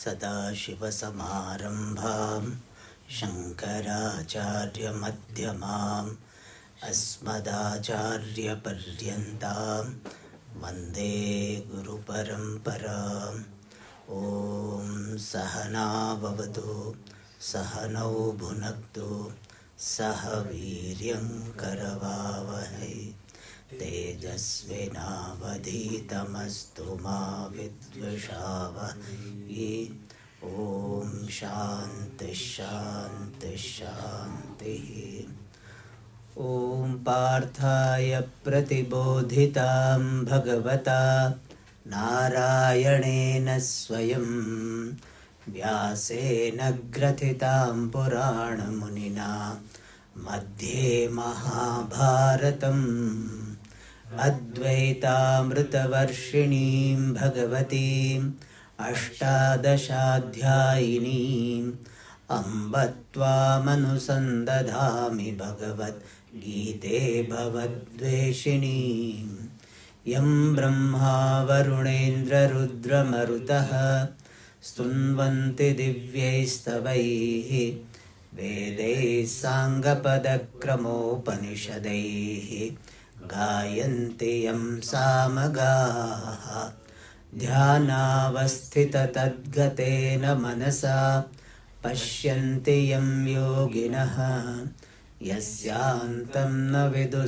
सदाशिवसमारम्भां शङ्कराचार्यमध्यमाम् अस्मदाचार्यपर्यन्तां वन्दे गुरुपरम्पराम्। ॐ सहना भवतु सहनौ भुनक्तु सह वीर्यं करवावहै तेजस्विनावधीतमस्तु मा विद्विषावहै। ॐ शान्ति शान्ति शान्तिः। ॐ पार्थाय प्रतिबोधितां भगवता नारायणेन स्वयं व्यासेन ग्रथितां पुराणमुनिना मध्ये महाभारतम् अद्वैतामृतवर्षिणीं भगवतीम् अष्टादशाध्यायिनीम् अम्ब त्वामनुसन्दधामि भगवद्गीते भवद्वेषिणीम्। यं ब्रह्मा वरुणेन्द्ररुद्रमरुतः स्तुन्वन्ति दिव्यैस्तवैः वेदैः साङ्गपदक्रमोपनिषदैः गायन्ति यं सामगाः। ध्यानावस्थिततद्गतेन मनसा पश्यन्ति यं योगिनः यस्यान्तं न विदुः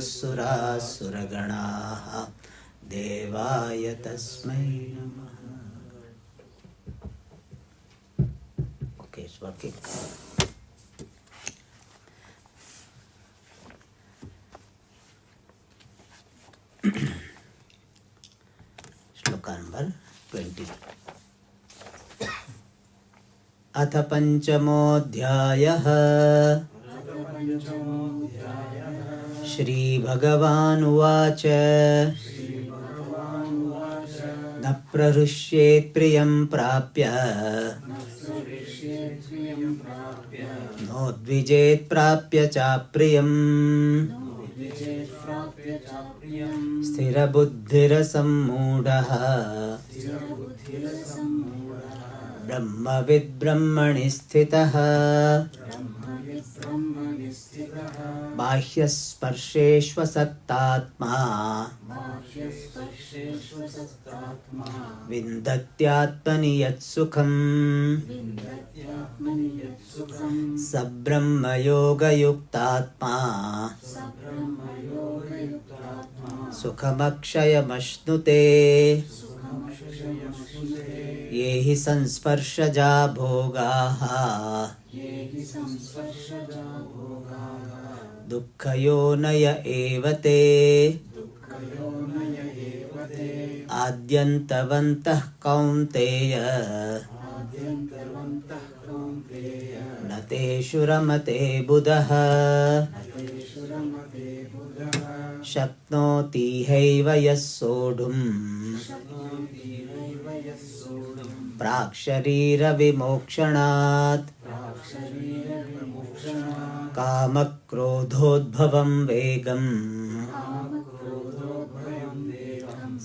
सुरगणाः। देवाय तस्मै नमः। Okay, it's working. श्लोक नंबर 20। अथ पंचमोऽध्यायः। श्रीभगवानुवाच न प्रहृष्येत् प्रियं प्राप्य नोद्विजेत् प्राप्य चाप्रियम् स्थिरबुद्धिरसम्मूढः ब्रह्मविद् ब्रह्मणि स्थितः। बाह्यस्पर्शेष्वसक्तात्मा विन्दत्यात्मनि यत्सुखम् स ब्रह्मयोगयुक्तात्मा सुखमक्षयमश्नुते। ये हि संस्पर्शजा भोगाः दुःखयोनय एव ते आद्यन्तवन्तः कौन्तेय न तेषु रमते बुधः। शक्नोति हैव यः सोढुम् प्राक्शरीरविमोक्षणात् कामक्रोधोद्भवं वेगम्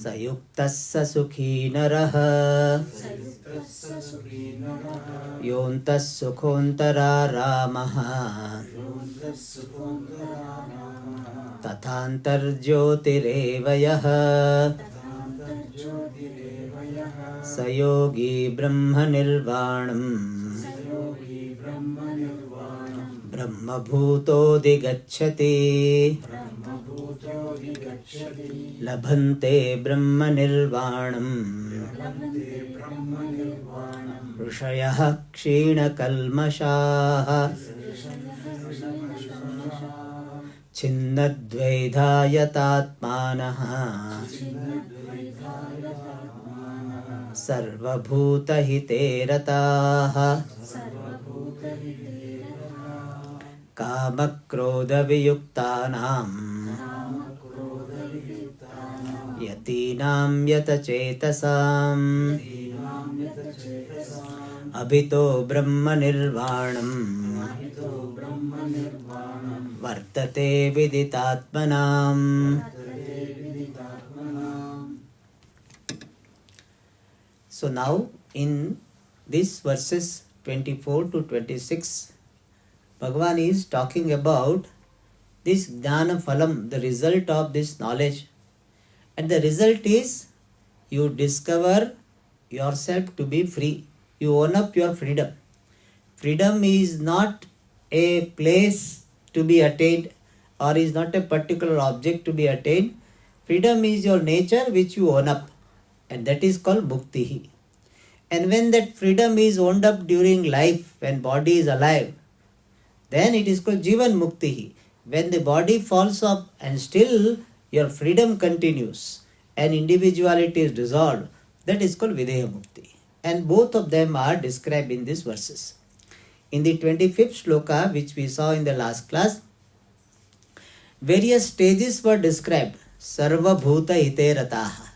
स युक्तः स सुखी नरः। योऽन्तः सुखोऽन्तरारामः तथान्तर्ज्योतिरेव यः स योगी ब्रह्मनिर्वाणम् ब्रह्मभूतोऽधिगच्छति। लभन्ते ब्रह्मनिर्वाणम् ऋषयः क्षीणकल्मषाः छिन्नद्वैधायतात्मानः सर्वभूतहिते रताः। कामक्रोधवियुक्तानां यतीनां यतचेतसाम् अभितो ब्रह्मनिर्वाणम् वर्तते विदितात्मनाम्। So now in These verses 24 to 26, Bhagavan is talking about this Jnana Phalam, the result of this knowledge. And the result is you discover yourself to be free. You own up your freedom. Freedom is not a place to be attained or is not a particular object to be attained. Freedom is your nature which you own up, and that is called Mukti. And when that freedom is owned up during life, when body is alive, then it is called Jivan Mukti. When the body falls off and still your freedom continues and individuality is dissolved, that is called Videha Mukti. And both of them are described in these verses. In the 25th sloka, which we saw in the last class, various stages were described. Sarva Bhuta Hite Rataha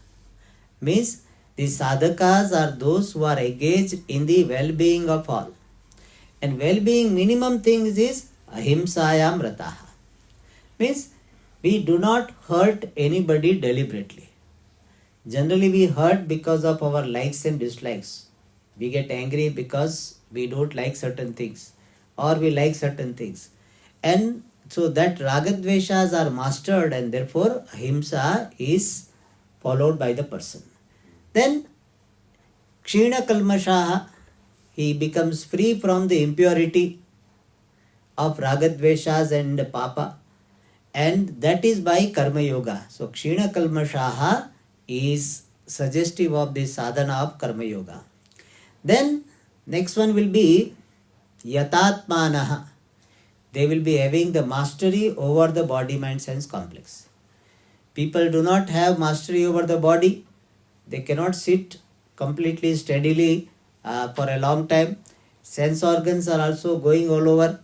means the sadhakas are those who are engaged in the well-being of all. And well-being minimum things is Ahimsayam Rataha. Means we do not hurt anybody deliberately. Generally we hurt because of our likes and dislikes. We get angry because we don't like certain things or we like certain things. And so that ragadveshas are mastered and therefore ahimsa is followed by the person. Then Kshina Kalmashaha, he becomes free from the impurity of ragadveshas and papa, and that is by Karma Yoga. So Kshina Kalmashaha is suggestive of the sadhana of Karma Yoga. Then next one will be Yatatmanaha. They will be having the mastery over the body, mind, sense complex. People do not have mastery over the body. They cannot sit completely steadily for a long time. Sense organs are also going all over.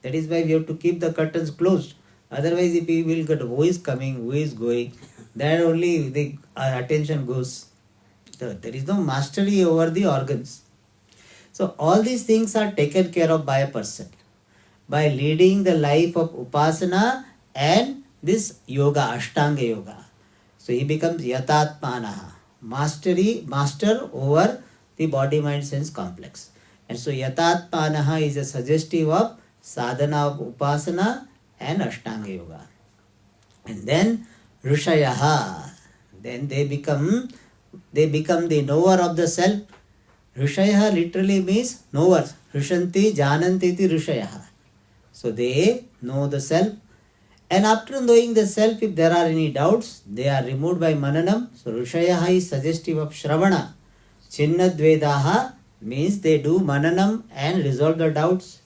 That is why we have to keep the curtains closed. Otherwise, if we will get who is coming, who is going, then only our attention goes. So there is no mastery over the organs. So all these things are taken care of by a person by leading the life of upasana and this yoga, Ashtanga yoga. So he becomes Yatatmanaha, master over the body, mind, sense complex. And so Yatatmanaha is a suggestive of sadhana of upasana and Ashtanga yoga. And then Rishayaha, then they become the knower of the self. Rishayaha literally means knowers. Rishanti jananti iti Rishayaha. So they know the self. And after knowing the self, if there are any doubts, they are removed by mananam. So Rishayaha is suggestive of Shravana. Chinnadvedaha means they do mananam and resolve the doubts.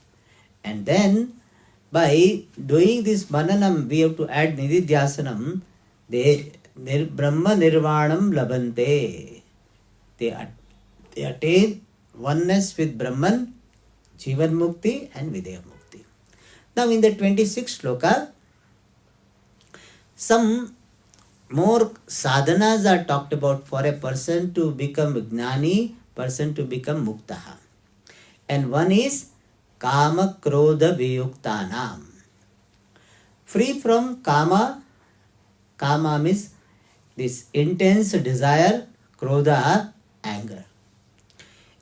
And then by doing this mananam, we have to add nididhyasanam. They Brahma Nirvanam Labante. They attain oneness with Brahman, Jivan Mukti and Videha Mukti. Now in the 26th sloka, some more sadhanas are talked about for a person to become Gnani, person to become Muktaha. And one is Kama Krodha Viyuktanam. Free from Kama. Kama means this intense desire, Krodha, anger.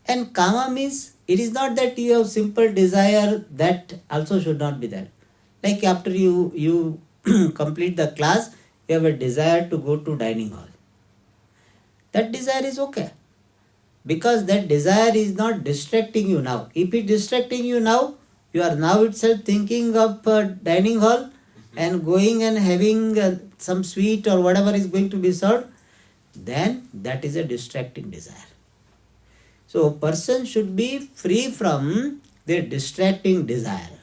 And Kama means it is not that you have simple desire, that also should not be there. Like after you complete the class, you have a desire to go to dining hall. That desire is okay. Because that desire is not distracting you now. If it is distracting you now, you are now itself thinking of dining hall and going and having some sweet or whatever is going to be served, then that is a distracting desire. So a person should be free from their distracting desire.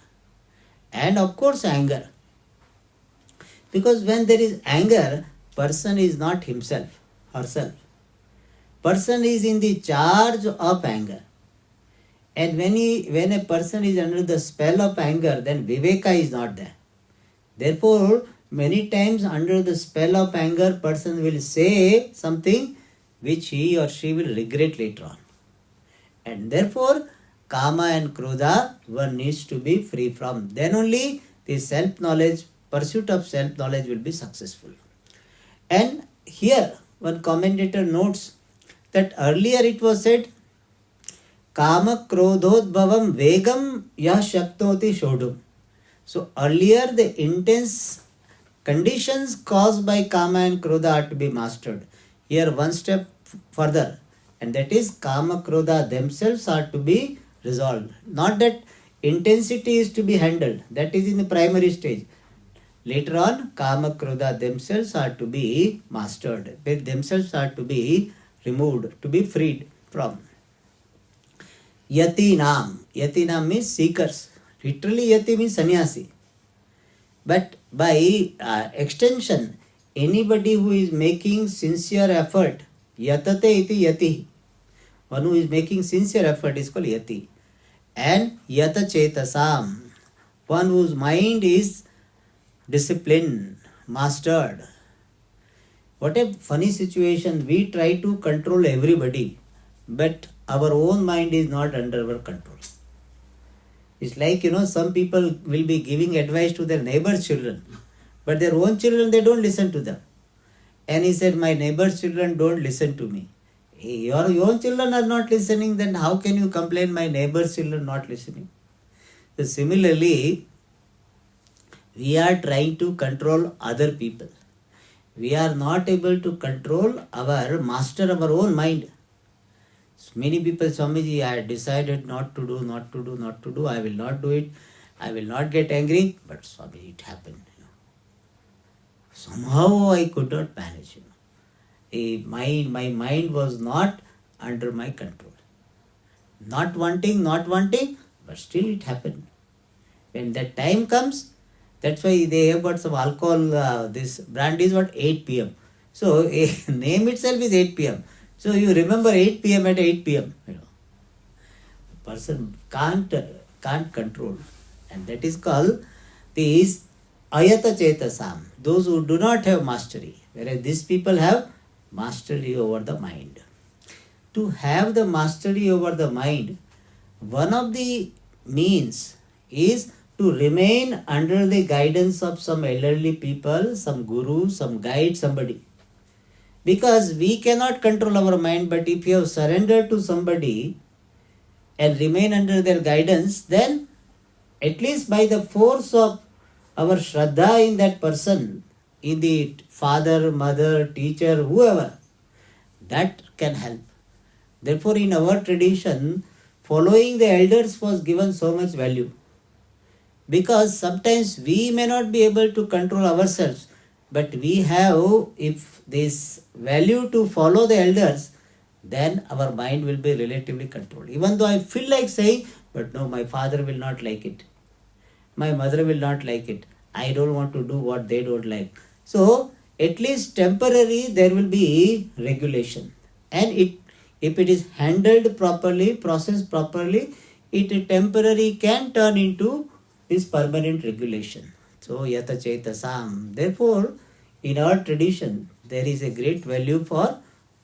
And of course anger. Because when there is anger, person is not himself, herself. Person is in the charge of anger. And when a person is under the spell of anger, then viveka is not there. Therefore, many times under the spell of anger, person will say something which he or she will regret later on. And therefore, Kama and Krodha, one needs to be free from. Then only the self-knowledge, pursuit of self-knowledge will be successful. And here, one commentator notes that earlier it was said, Kama krodhodbhavam vegam yah shaktoti shodhum. So earlier the intense conditions caused by kama and krodha are to be mastered. Here one step further, and that is kama krodha themselves are to be resolved. Not that intensity is to be handled, that is in the primary stage. Later on, kama krodha themselves are to be mastered. They themselves are to be removed, to be freed from. Yatinam. Yatinam means seekers. Literally yati means sannyasi. But by extension, anybody who is making sincere effort, yatate iti yati. One who is making sincere effort is called yati. And yata chetasam. One whose mind is disciplined, mastered. What a funny situation. We try to control everybody, but our own mind is not under our control. It's like, some people will be giving advice to their neighbor's children, but their own children, they don't listen to them. And he said, my neighbor's children don't listen to me. Your own children are not listening, then how can you complain my neighbor's children not listening? So similarly, we are trying to control other people. We are not able to control master our own mind. So many people, Swamiji, I had decided not to do. I will not do it. I will not get angry. But Swamiji, it happened. Somehow I could not manage. My mind was not under my control. Not wanting, but still it happened. When that time comes, that's why they have got some alcohol. This brand is 8 p.m. So name itself is 8 p.m. So you remember 8 p.m. at 8 p.m. A person can't control, and that is called these ayata chetasam. Those who do not have mastery, whereas these people have mastery over the mind. To have the mastery over the mind, one of the means is to remain under the guidance of some elderly people, some guru, some guide, somebody. Because we cannot control our mind, but if you have surrendered to somebody and remain under their guidance, then at least by the force of our shraddha in that person, in the father, mother, teacher, whoever, that can help. Therefore, in our tradition, following the elders was given so much value. Because sometimes we may not be able to control ourselves, but we have, if this value to follow the elders, then our mind will be relatively controlled. Even though I feel like saying, but no, my father will not like it. My mother will not like it. I don't want to do what they don't like. So, at least temporary, there will be regulation. And if it is handled properly, processed properly, it temporary can turn into this permanent regulation. So, yata chetasam. Therefore, in our tradition, there is a great value for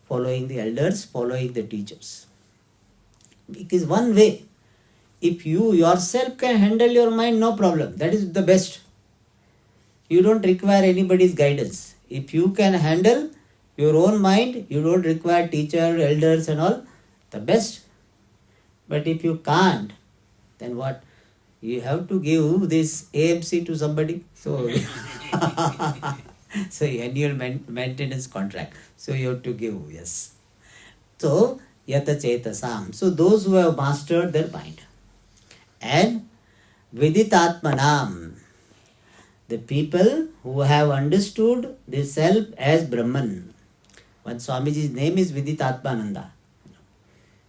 following the elders, following the teachers. Because one way, if you yourself can handle your mind, no problem. That is the best. You don't require anybody's guidance. If you can handle your own mind, you don't require teacher, elders and all, the best. But if you can't, then what? You have to give this AMC to somebody. So, so annual maintenance contract. So you have to give, yes. So, yata chetasam. So those who have mastered their mind. And viditatmanam. The people who have understood the self as Brahman. One Swamiji's name is Viditatmananda.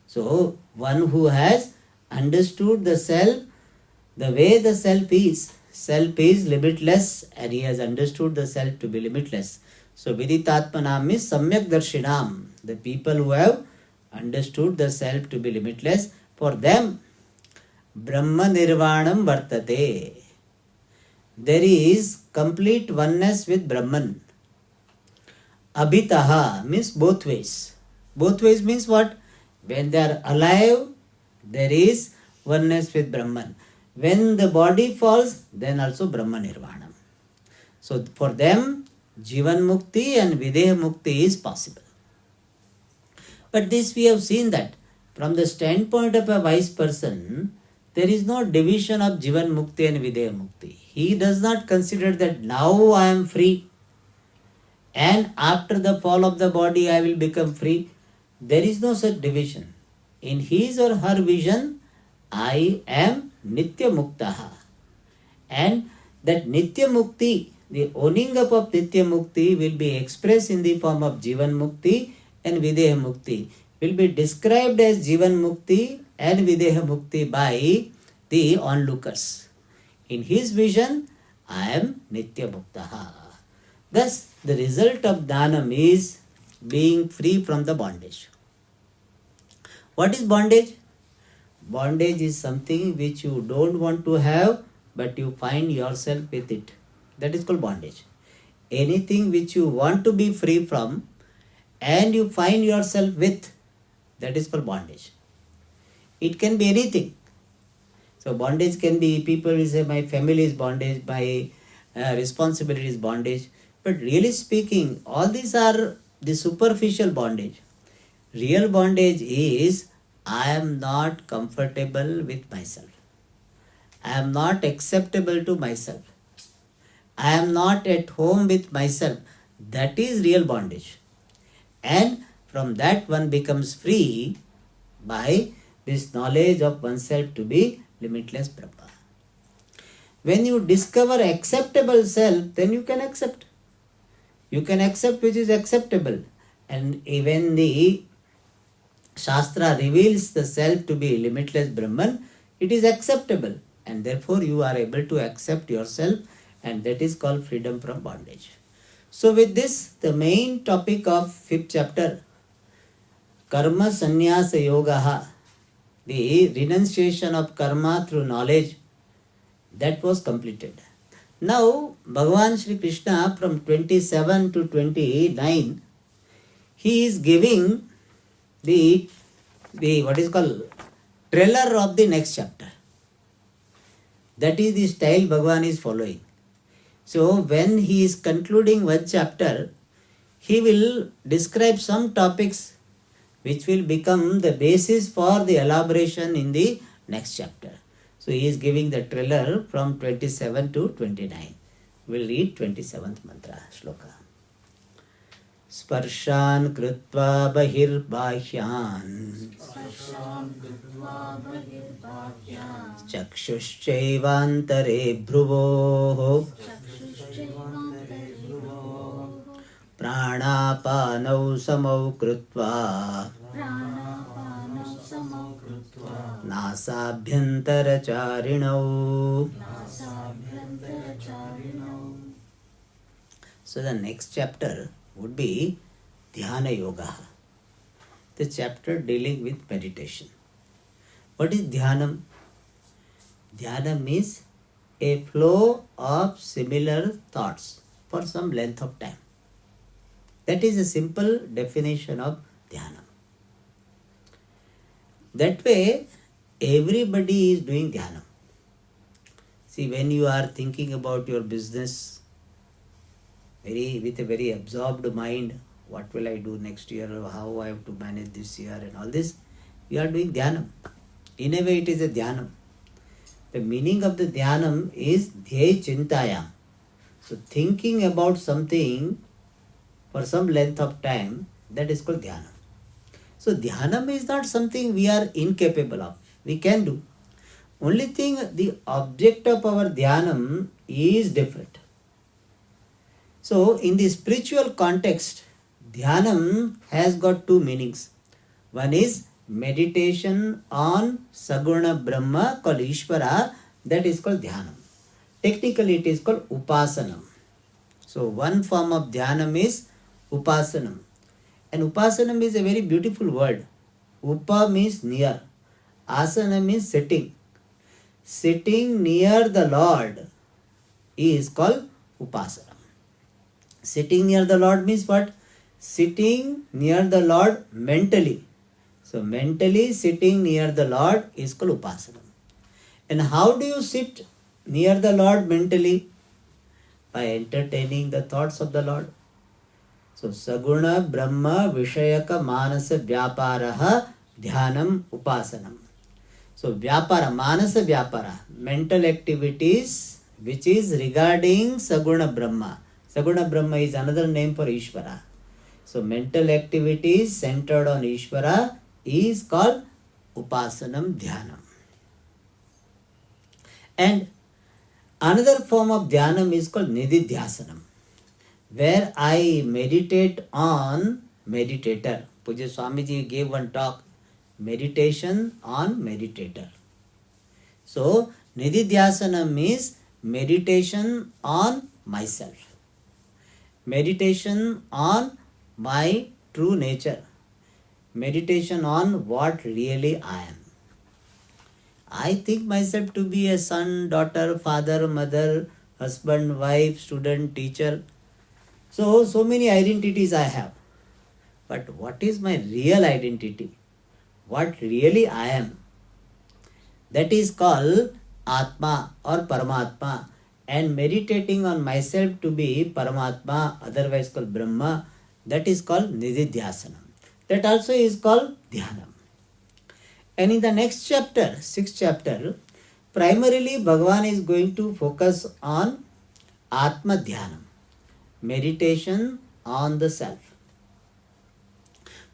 So, one who has understood the self, the way the self is. Self is limitless and he has understood the self to be limitless. So, Viditatmanam is Samyak Darshinam. The people who have understood the self to be limitless, for them, Brahma Nirvanam Vartate. There is complete oneness with Brahman. Abhitaha means both ways. Both ways means what? When they are alive, there is oneness with Brahman. When the body falls, then also Brahma Nirvanam. So for them, Jivan Mukti and Videha Mukti is possible. But this we have seen that From the standpoint of a wise person, there is no division of Jivan Mukti and Videha Mukti. He does not consider that now I am free and after the fall of the body I will become free. There is no such division. In his or her vision, I am Nitya Muktaha. And that Nitya Mukti, the owning up of Nitya Mukti will be expressed in the form of Jivan Mukti and Videha Mukti. Will be described as Jivan Mukti and Videha Mukti by the onlookers. In his vision, I am Nitya Muktaha. Thus, the result of Dhanam is being free from the bondage. What is bondage? Bondage is something which you don't want to have, but you find yourself with it. That is called bondage. Anything which you want to be free from and you find yourself with, that is called bondage. It can be anything. So bondage can be, people will say my family is bondage, my responsibility is bondage. But really speaking, all these are the superficial bondage. Real bondage is I am not comfortable with myself. I am not acceptable to myself. I am not at home with myself. That is real bondage. And from that one becomes free by this knowledge of oneself to be limitless Brahma. When you discover acceptable self, then you can accept. You can accept which is acceptable. And even the Shastra reveals the self to be limitless Brahman, it is acceptable. And therefore you are able to accept yourself, and that is called freedom from bondage. So with this, the main topic of 5th chapter, Karma Sannyasa Yoga, the renunciation of karma through knowledge, that was completed. Now, Bhagavan Shri Krishna from 27 to 29, he is giving the what is called trailer of the next chapter. That is the style Bhagavan is following. So when he is concluding one chapter, he will describe some topics which will become the basis for the elaboration in the next chapter. So he is giving the trailer from 27 to 29. We will read 27th mantra, shloka. Sparshan krutva bahirbahyan Chakshushchaivantare bhruvoh Pranapanau samau krutva Nasabhyantaracharinav. So the next chapter would be Dhyana Yoga, the chapter dealing with meditation. What is Dhyanam? Dhyanam means a flow of similar thoughts for some length of time. That is a simple definition of Dhyanam. That way, everybody is doing Dhyanam. See, when you are thinking about your business with a very absorbed mind, what will I do next year, or how I have to manage this year and all this, you are doing Dhyanam. In a way, it is a Dhyanam. The meaning of the Dhyanam is Dhyay Chintayam. So, thinking about something for some length of time, that is called Dhyanam. So, Dhyanam is not something we are incapable of. We can do. Only thing, the object of our Dhyanam is different. So, in the spiritual context, Dhyanam has got two meanings. One is meditation on Saguna Brahma called Ishvara, that is called Dhyanam. Technically, it is called Upasanam. So, one form of Dhyanam is Upasanam. And Upasanam is a very beautiful word. Upa means near. Asana means sitting. Sitting near the Lord is called Upasanam. Sitting near the Lord means what? Sitting near the Lord mentally. So mentally sitting near the Lord is called Upasanam. And how do you sit near the Lord mentally? By entertaining the thoughts of the Lord. So Saguna Brahma Vishayaka Manasa Vyaparaha Dhyanam, Upasanam. So Vyapara, Manasa Vyapara, mental activities which is regarding Saguna Brahma. Saguna Brahma is another name for Ishvara. So mental activities centered on Ishvara is called Upasanam Dhyanam. And another form of Dhyanam is called Nididhyasanam, where I meditate on meditator. Puja Swamiji gave one talk, meditation on meditator. So Nididhyasanam means meditation on myself, meditation on my true nature, meditation on what really I am. I think myself to be a son, daughter, father, mother, husband, wife, student, teacher. So many identities I have. But what is my real identity? What really I am? That is called Atma or Paramatma. And meditating on myself to be Paramatma, otherwise called Brahma, that is called Nididhyasanam. That also is called Dhyanam. And in the next chapter, 6th chapter, primarily Bhagavan is going to focus on Atma Dhyanam, meditation on the self.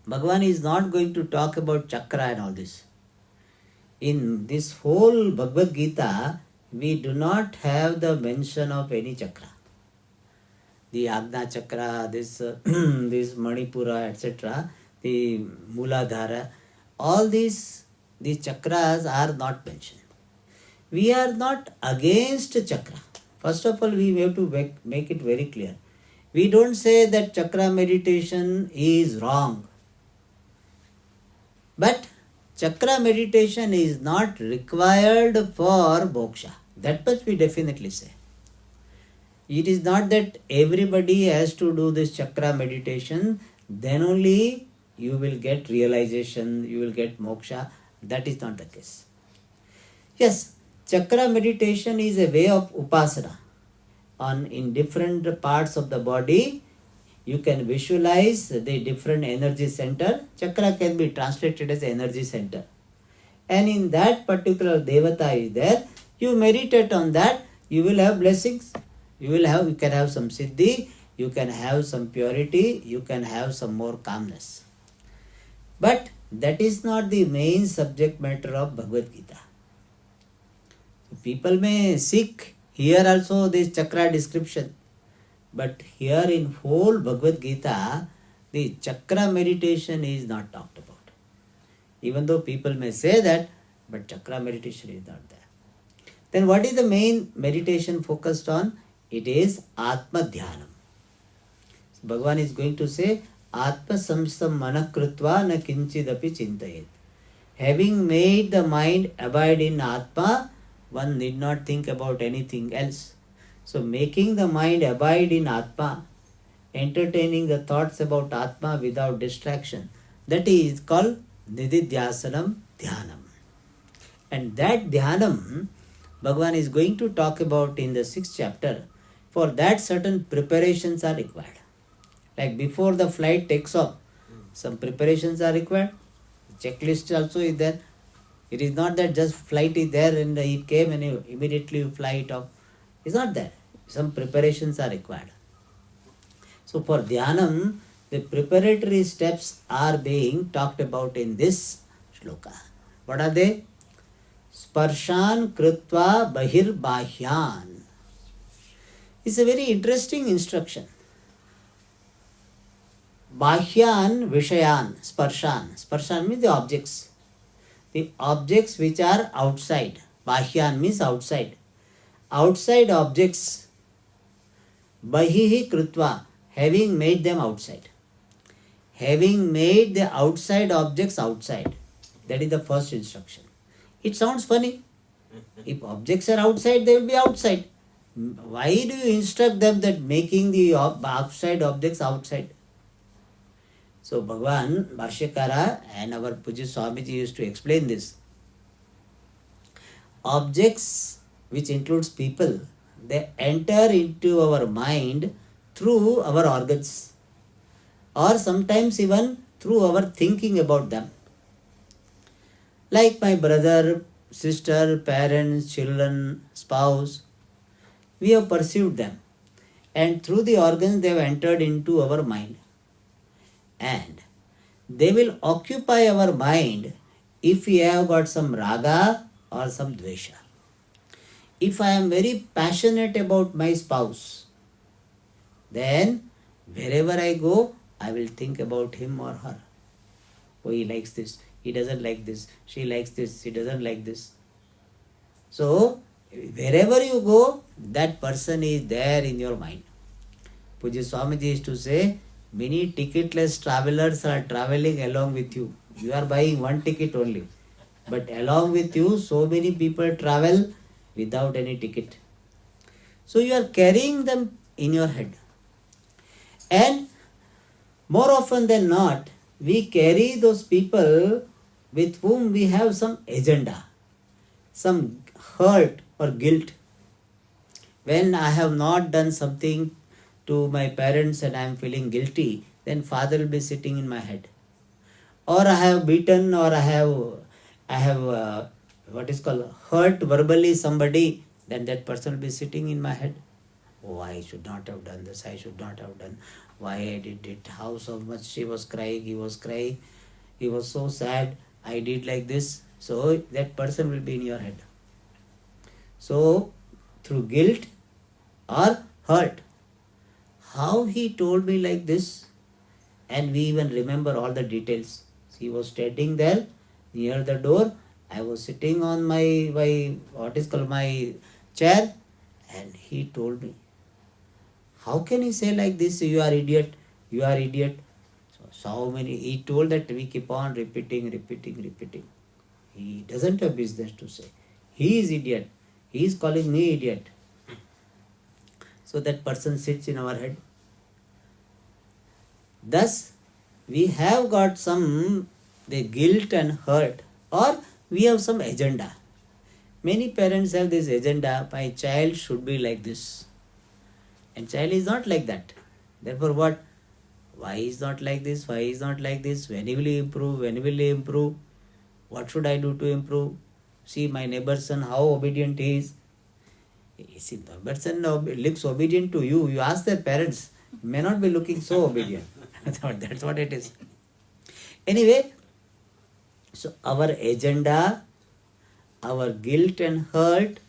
Bhagavan is not going to talk about chakra and all this. In this whole Bhagavad Gita, we do not have the mention of any chakra. The Agna chakra, this Manipura, etc., the Muladhara, all these chakras are not mentioned. We are not against chakra. First of all, we have to make it very clear. We don't say that chakra meditation is wrong. But chakra meditation is not required for moksha. That much we definitely say. It is not that everybody has to do this chakra meditation, then only you will get realization, you will get moksha. That is not the case. Yes, chakra meditation is a way of upasana. In different parts of the body, you can visualize the different energy center. Chakra can be translated as energy center. And in that particular devata is there, you meditate on that, you will have blessings. You can have some siddhi, you can have some purity, you can have some more calmness. But that is not the main subject matter of Bhagavad Gita. People may seek here also this chakra description. But here in whole Bhagavad Gita, the chakra meditation is not talked about. Even though people may say that, but chakra meditation is not there. Then what is the main meditation focused on? It is Atma Dhyanam. So Bhagavan is going to say, Atma samsam manakrutva na kinchidapi chintayet. Having made the mind abide in Atma, one need not think about anything else. So making the mind abide in Atma, entertaining the thoughts about Atma without distraction, that is called Nididhyasanam Dhyanam. And that Dhyanam, Bhagavan is going to talk about in the 6th chapter. For that certain preparations are required. Like before the flight takes off, some preparations are required. Checklist also is there. It is not that just flight is there and it came and immediately you fly it off. It's not there. Some preparations are required. So for Dhyanam, the preparatory steps are being talked about in this shloka. What are they? Sparshan krutva bahir bahyan. It's a very interesting instruction. Bahyan vishayan, sparshan. Sparshan means the objects. The objects which are outside. Bahyan means outside. Outside objects. Bahihi krutva, having made them outside. Having made the outside objects outside. That is the first instruction. It sounds funny. If objects are outside, they will be outside. Why do you instruct them that making the outside objects outside? So Bhagavan, Bhashyakara and our Puja Swamiji used to explain this. Objects, which includes people, they enter into our mind through our organs or sometimes even through our thinking about them. Like my brother, sister, parents, children, spouse, we have perceived them. And through the organs they have entered into our mind. And they will occupy our mind if we have got some raga or some dvesha. If I am very passionate about my spouse, then wherever I go, I will think about him or her. Oh, he likes this, he doesn't like this, she likes this, she doesn't like this. So, wherever you go, that person is there in your mind. Puja Swamiji used to say, many ticketless travelers are traveling along with you. You are buying one ticket only. But along with you, so many people travel without any ticket. So you are carrying them in your head. And more often than not, we carry those people with whom we have some agenda, some hurt or guilt. When I have not done something to my parents and I am feeling guilty, then father will be sitting in my head. Or I have beaten, or I have what is called hurt verbally somebody, then that person will be sitting in my head. Oh, I should not have done this, I should not have done. Why I did it? How so much she was crying, he was crying, he was so sad, I did like this. So that person will be in your head. So through guilt or hurt, how he told me like this, and we even remember all the details. He was standing there near the door. I was sitting on my my chair, and he told me. How can he say like this? You are idiot. You are idiot. So many. He told that we keep on repeating. He doesn't have business to say. He is idiot. He is calling me idiot. So that person sits in our head. Thus, we have got some the guilt and hurt, or we have some agenda. Many parents have this agenda, my child should be like this. And child is not like that. Therefore what? Why is not like this? Why is not like this? When will he improve? When will he improve? What should I do to improve? See my neighbor's son, how obedient he is. See, the neighbor's son looks obedient to you. You ask their parents, may not be looking so obedient. That's what it is. Anyway, so our agenda, our guilt and hurt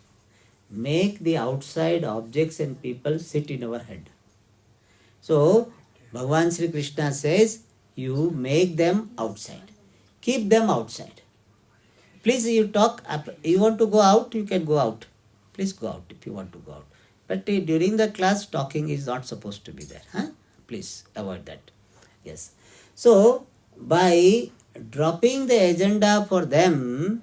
make the outside objects and people sit in our head. So, Bhagavan Sri Krishna says, you make them outside. Keep them outside. Please, you talk, you want to go out, you can go out. Please go out if you want to go out. But during the class, talking is not supposed to be there. Please avoid that. Yes. So, by dropping the agenda for them,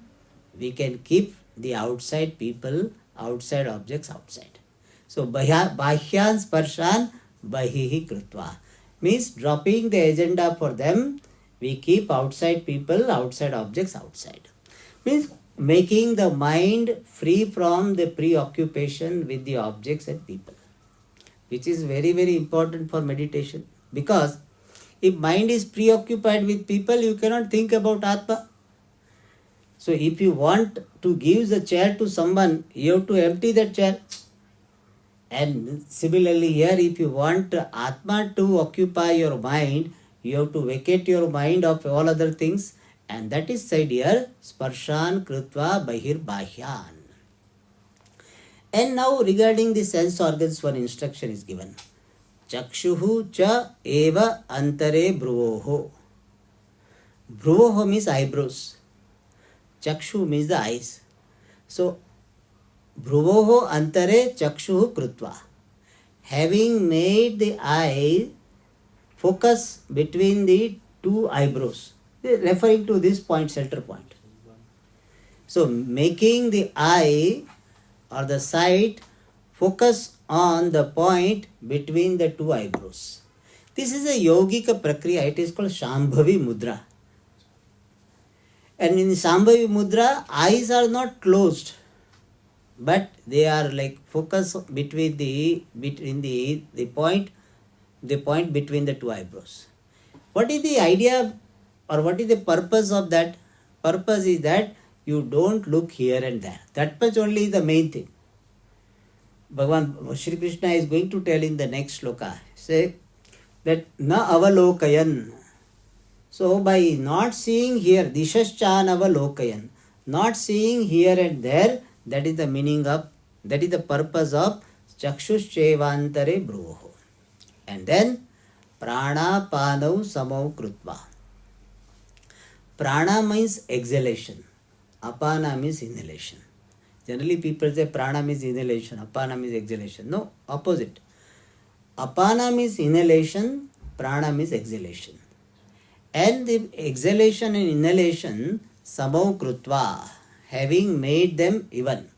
we can keep the outside people, outside objects outside. So, bahyan sparshan bahihi krutva means dropping the agenda for them, we keep outside people, outside objects outside. Means making the mind free from the preoccupation with the objects and people, which is very, very important for meditation. Because if mind is preoccupied with people, you cannot think about Atma. So if you want to give the chair to someone, you have to empty that chair. And similarly here, if you want Atma to occupy your mind, you have to vacate your mind of all other things. And that is said here, sparshan krutva bahir bahyan. And now regarding the sense organs, one instruction is given. Chakshuhu cha eva antare bhruvoho. Bhruvoho means eyebrows. Chakshu means the eyes. So, bhruvoho antare chakshuhu krutva. Having made the eye focus between the two eyebrows, referring to this point, center point. So, making the eye or the sight focus on the point between the two eyebrows. This is a yogika prakriya. It is called Shambhavi Mudra. And in Shambhavi Mudra, eyes are not closed, but they are like focus between the point between the two eyebrows. What is the idea or what is the purpose of that? purpose is that you don't look here and there. That much only is the main thing. Bhagavan Shri Krishna is going to tell in the next sloka, say that na avalokayan. So by not seeing here, dishaschan avalokayan, not seeing here and there, that is the meaning of, that is the purpose of chakshushchevantare bhruvoho. And then prana panau samau krutva. Prana means exhalation, apana means inhalation. Generally people say prana means inhalation, apana means exhalation. No, opposite. Apana means inhalation, prana means exhalation. And the exhalation and inhalation, samau krutva, having made them even.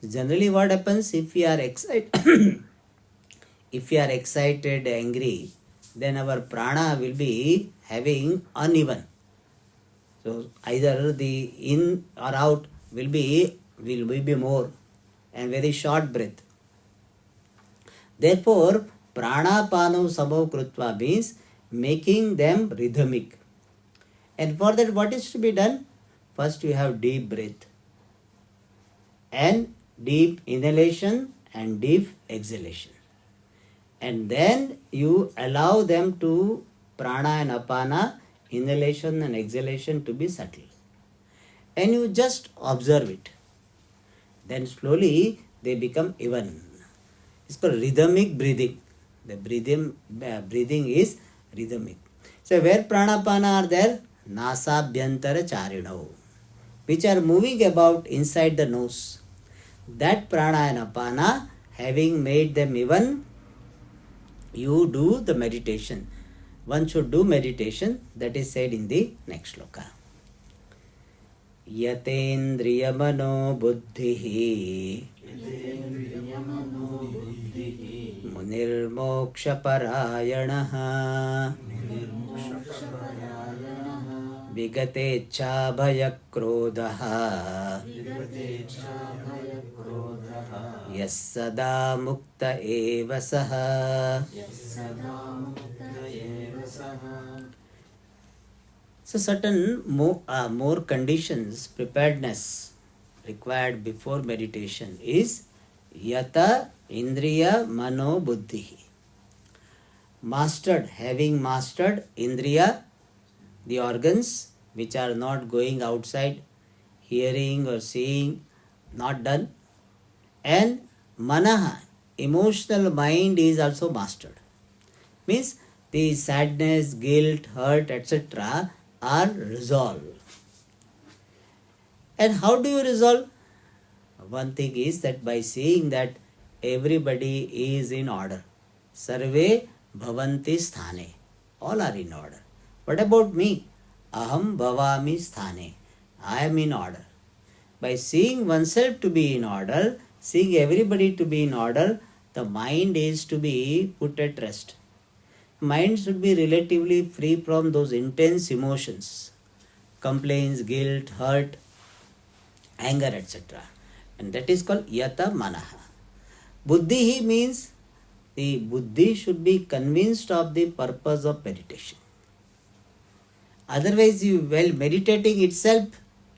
Generally what happens, if we are excited, if we are excited, angry, then our prana will be having uneven. So either the in or out will be more and very short breath. Therefore, pranapano samau krutva means making them rhythmic. And for that, what is to be done? First you have deep breath and deep inhalation and deep exhalation. And then you allow them to prana and apana, inhalation and exhalation to be subtle. And you just observe it. Then slowly they become even. It's called rhythmic breathing. The breathing is rhythmic. So where pranapana are there? Nasabhyantara charino, which are moving about inside the nose. That prana and apana, having made them even, you do the meditation. One should do meditation, that is said in the next sloka. Yatendriya mano buddhihi munir moksha parayanaha vigatecha bhaya krodha yas sada mukta eva saha. So certain more conditions, preparedness required before meditation is yata indriya mano buddhi. Having mastered indriya, the organs which are not going outside, hearing or seeing, not done. And manaha, emotional mind is also mastered. Means the sadness, guilt, hurt, etc. are resolved. And how do you resolve? One thing is that by seeing that everybody is in order. Sarve bhavanti sthane. All are in order. What about me? Aham bhavami sthane. I am in order. By seeing oneself to be in order, seeing everybody to be in order, the mind is to be put at rest. Mind should be relatively free from those intense emotions, complaints, guilt, hurt, anger, etc. And that is called yata manaha. Buddhihi means the buddhi should be convinced of the purpose of meditation. Otherwise, while meditating itself,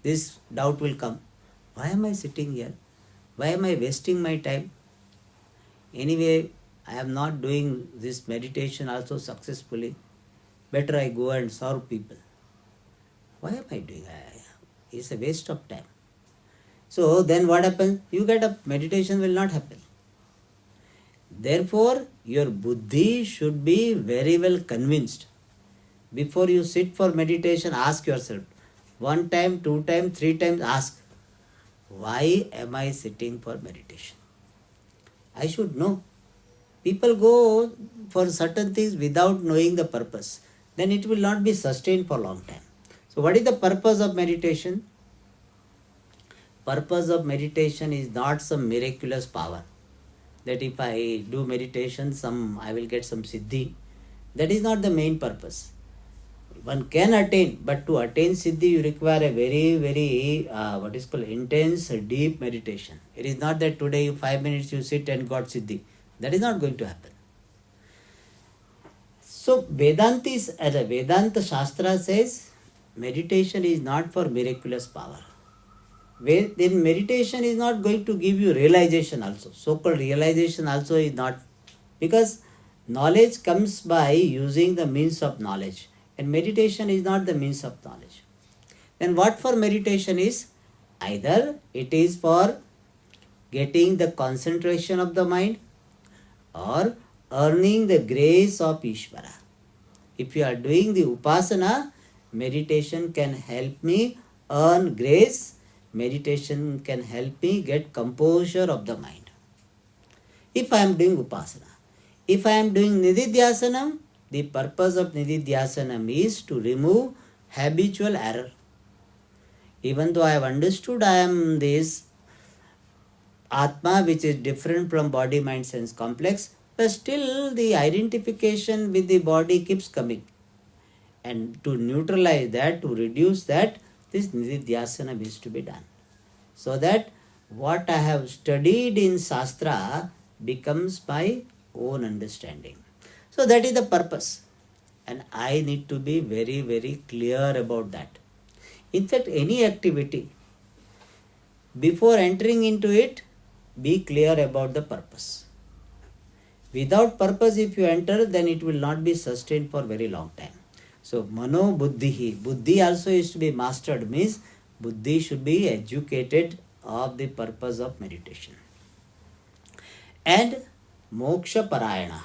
this doubt will come. Why am I sitting here? Why am I wasting my time? Anyway, I am not doing this meditation also successfully. Better I go and serve people. Why am I doing it? It's a waste of time. So then what happens? You get up, meditation will not happen. Therefore, your buddhi should be very well convinced. Before you sit for meditation, ask yourself, 1 time, 2 times, 3 times, ask, why am I sitting for meditation? I should know. People go for certain things without knowing the purpose. Then it will not be sustained for a long time. So what is the purpose of meditation? Purpose of meditation is not some miraculous power. That if I do meditation, I will get some siddhi. That is not the main purpose. One can attain, but to attain siddhi, you require a very, very, intense, deep meditation. It is not that today, 5 minutes you sit and got siddhi. That is not going to happen. So, Vedanta Shastra says, meditation is not for miraculous power. Then meditation is not going to give you realization also. So-called realization also is not, because knowledge comes by using the means of knowledge, and meditation is not the means of knowledge. Then what for meditation is? Either it is for getting the concentration of the mind or earning the grace of Ishvara. If you are doing the upasana, meditation can help me earn grace. Meditation can help me get composure of the mind. If I am doing upasana. If I am doing nididhyasanam, the purpose of nididhyasanam is to remove habitual error. Even though I have understood I am this Atma which is different from body, mind, sense complex, but still the identification with the body keeps coming. And to neutralize that, to reduce that, this nididhyasana is to be done. So that what I have studied in Shastra becomes my own understanding. So that is the purpose. And I need to be very, very clear about that. In fact, any activity, before entering into it, be clear about the purpose. Without purpose, if you enter, then it will not be sustained for very long time. So, mano buddhihi. Buddhi also is to be mastered, means buddhi should be educated of the purpose of meditation. And moksha parayana.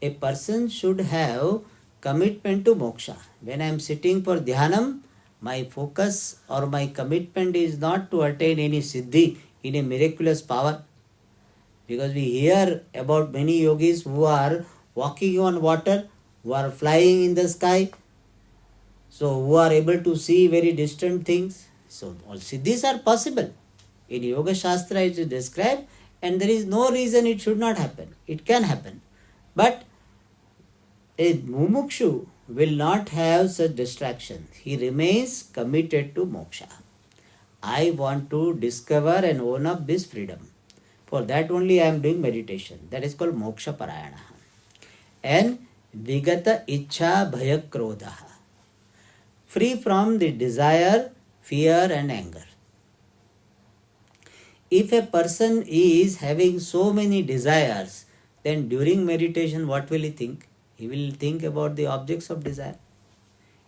A person should have commitment to moksha. When I am sitting for dhyanam, my focus or my commitment is not to attain any siddhi, in a miraculous power. Because we hear about many yogis who are walking on water, who are flying in the sky, so who are able to see very distant things. So all siddhis are possible. In Yoga Shastra it is described, and there is no reason it should not happen. It can happen. But a mumukshu will not have such distraction. He remains committed to moksha. I want to discover and own up this freedom. For that only I am doing meditation. That is called moksha parayana. And vigata ichha bhaya krodha. Free from the desire, fear and anger. If a person is having so many desires, then during meditation what will he think? He will think about the objects of desire.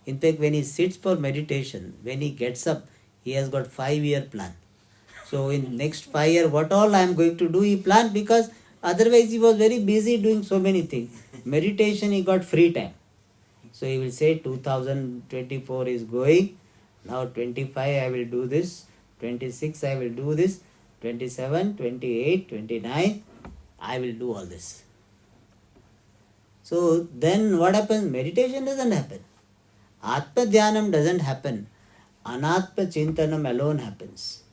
In fact, when he sits for meditation, when he gets up, he has got 5-year plan. So in next 5 years, what all I am going to do, he planned, because otherwise he was very busy doing so many things. Meditation, he got free time. So he will say 2024 is going, now 25 I will do this, 26 I will do this, 27, 28, 29, I will do all this. So then what happens? Meditation doesn't happen. Atma Dhyanam doesn't happen. Anatma Chintanam alone happens.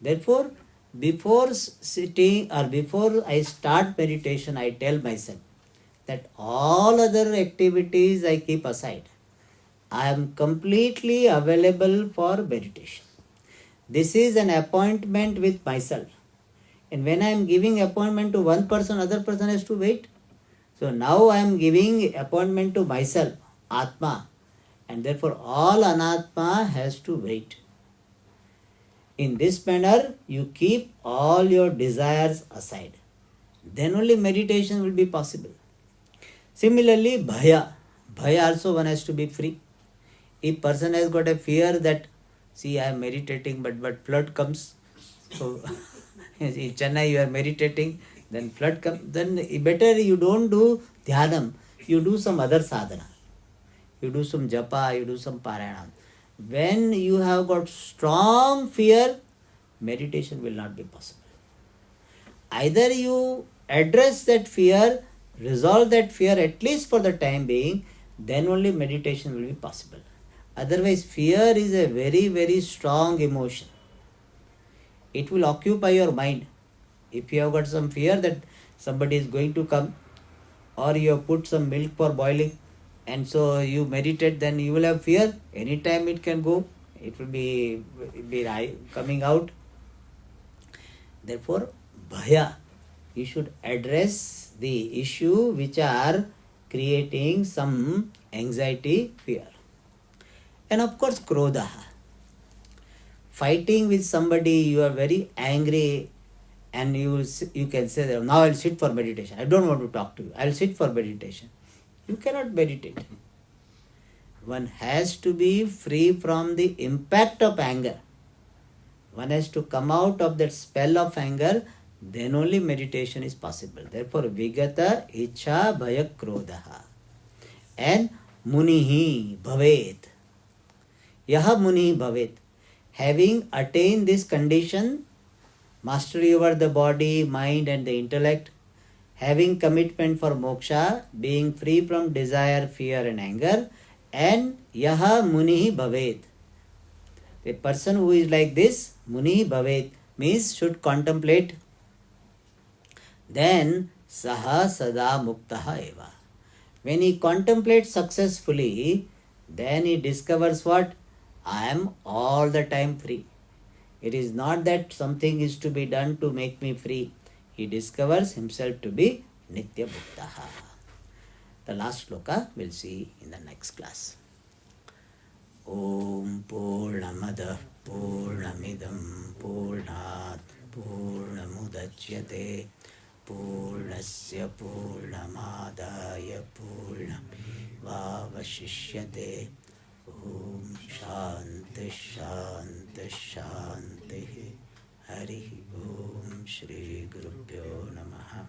Therefore, before sitting or before I start meditation, I tell myself that all other activities I keep aside. I am completely available for meditation. This is an appointment with myself. And when I am giving appointment to one person, other person has to wait. So now I am giving appointment to myself, Atma. And therefore all Anatma has to wait. In this manner, you keep all your desires aside. Then only meditation will be possible. Similarly, bhaya. Bhaya also one has to be free. If person has got a fear that, see, I am meditating, but flood comes. So in Chennai you are meditating, then flood comes. Then better you don't do dhyanam. You do some other sadhana. You do some japa, you do some parayana. When you have got strong fear, meditation will not be possible. Either you address that fear, resolve that fear at least for the time being, then only meditation will be possible. Otherwise, fear is a very, very strong emotion. It will occupy your mind. If you have got some fear that somebody is going to come, or you have put some milk for boiling, and so you meditate, then you will have fear. Anytime it can go. It will be coming out. Therefore, bhaya. You should address the issue which are creating some anxiety, fear. And of course, krodha. Fighting with somebody, you are very angry, and you can say that now I'll sit for meditation. I don't want to talk to you. I'll sit for meditation. You cannot meditate. One has to be free from the impact of anger. One has to come out of that spell of anger, then only meditation is possible. Therefore, vigata icha bhaya krodha. And munihi bhavet. Yaha munihi bhavet. Having attained this condition, mastery over the body, mind and the intellect, having commitment for moksha, being free from desire, fear and anger, and yaha munihi bhavet. A person who is like this, munihi bhavet, means should contemplate, then saha sada muktaha eva. When he contemplates successfully, then he discovers what? I am all the time free. It is not that something is to be done to make me free. He discovers himself to be Nitya Bhuktaha. The last sloka we'll see in the next class. Om Purnamada Purnamidam Purnat Purnamudachyate Purnasya Purnamadaya Purnamevavashishyate. Om Shanti Shanti Shanti. Hari Om Shri Gurubhyo Namaha.